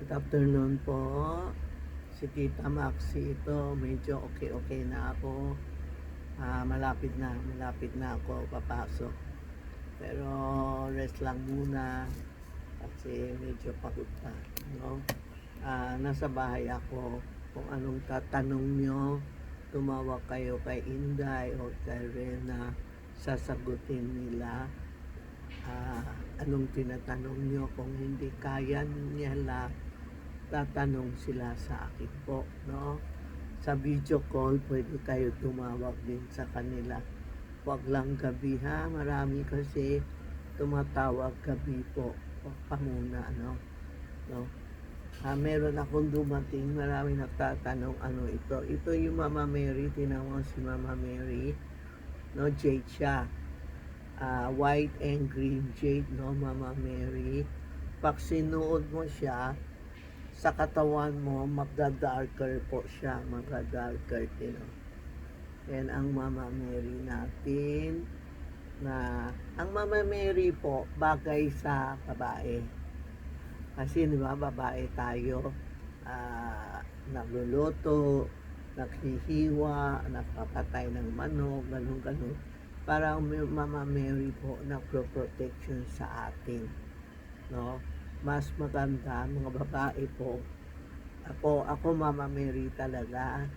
Good afternoon po. Si Tita Maxi ito, medyo okay na ako. Malapit na ako papasok. Pero rest lang muna kasi medyo pagod pa, no? Nasa bahay ako. Kung anong tatanong nyo, tumawag kayo kay Inday o kay Rena, sasagutin nila. Anong tinatanong nyo, kung hindi kaya nila, tatanong sila sa akin po, no? Sa video call, pwede kayo tumawag din sa kanila. Huwag lang gabi, ha? Marami kasi tumatawag gabi po. Huwag pa muna, no? Meron akong dumating, marami nagtatanong ano ito. Ito yung Mama Mary, tinawag si Mama Mary, no? Jade siya. White and green jade, no, Mama Mary. Pag sinuod mo siya, sa katawan mo, magda-darker po siya, magda-darker, you know. Yan ang Mama Mary natin. Ang Mama Mary po, bagay sa babae. Kasi, di ba, babae tayo, nagluluto, naghihiwa, nagpapatay ng manok, ganun. Parang Mama Mary po nagpro-protection sa atin, no? Mas maganda mga babae po. Ako Mama Mary talaga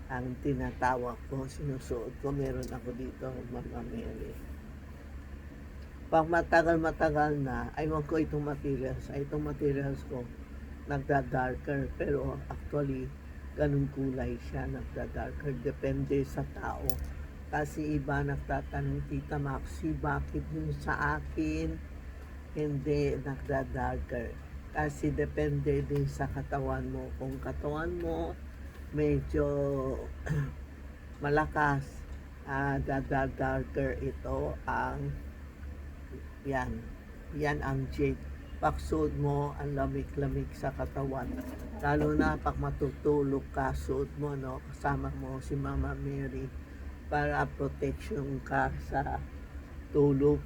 ang tinatawag ko, sinusuot ko. Meron ako dito, Mama Mary. Pag matagal na, aywan ko itong materials ko nagda-darker, pero actually ganun kulay siya, nagda-darker, depende sa tao. Kasi iba nagtatanong, Tita Maxi, bakit yung sa akin hindi nagda-darker? Kasi depende din sa katawan mo. Kung katawan mo medyo malakas, darker ito ang yan ang jade. Pagsuot mo, ang lamig-lamig sa katawan. Lalo na pag matutulog ka, suot mo, no? Kasama mo si Mama Mary para protection ka sa tulog,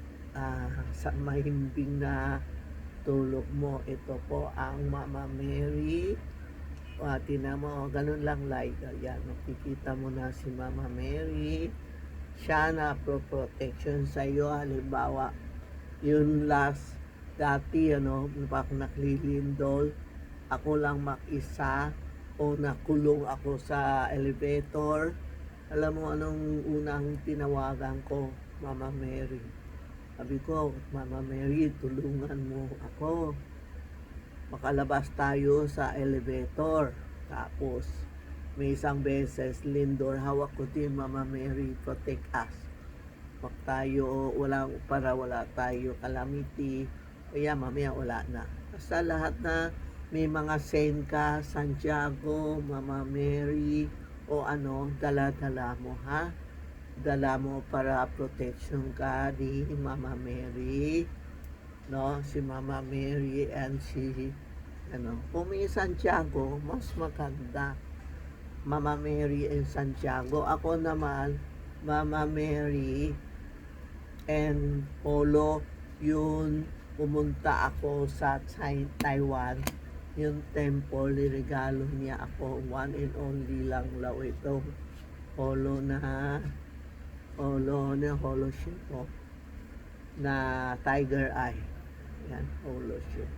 sa mahimbing na tulog mo. Ito po ang Mama Mary. Tingnan mo, ganun lang light. Ayan, makikita mo na si Mama Mary. Siya na protection sa iyo. Halimbawa, yung last dati, pag naglilindol, ako lang mag-isa o nakulong ako sa elevator. Alam mo anong unang tinawagan ko? Mama Mary. Sabi ko, Mama Mary, tulungan mo ako. Makalabas tayo sa elevator. Tapos, may isang beses, lindor, hawak ko din, Mama Mary, protect us. Pag tayo, wala tayo calamity, kaya mamaya wala na. Basta lahat na may mga saint ka, Santiago, Mama Mary, o dala-dala mo, ha? Dala mo para protection ka ni Mama Mary, no? Si Mama Mary and kung may Santiago, mas maganda. Mama Mary and Santiago. Ako naman, Mama Mary and Polo, yun, pumunta ako sa Taiwan, yung temple, regalo niya ako, one and only lang ito, holo shape po, na tiger eye. Yan, holo shape.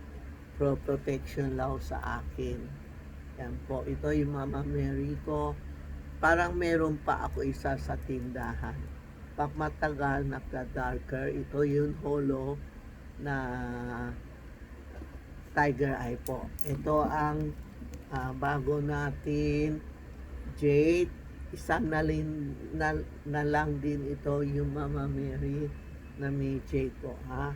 Pro protection lang sa akin. Yan po, ito yung Mama Mary ko. Parang meron pa ako isa sa tindahan. Pag matagal, nagka-darker, ito yung holo na tiger eye po. Ito ang bago natin jade. Isa na lang din ito yung Mama Mary na may jade po, ha?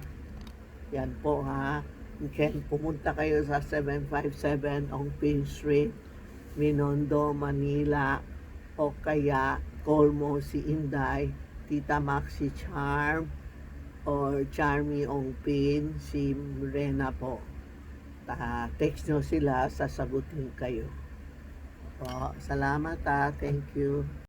Yan po, ha? You can pumunta kayo sa 757 Ongpin Street, Minondo, Manila, o kaya call mo si Inday, Tita Maxi Charm, or Charmy Ongpin, si Rena po. Text nyo sila, sasagutin kayo. Salamat, thank you.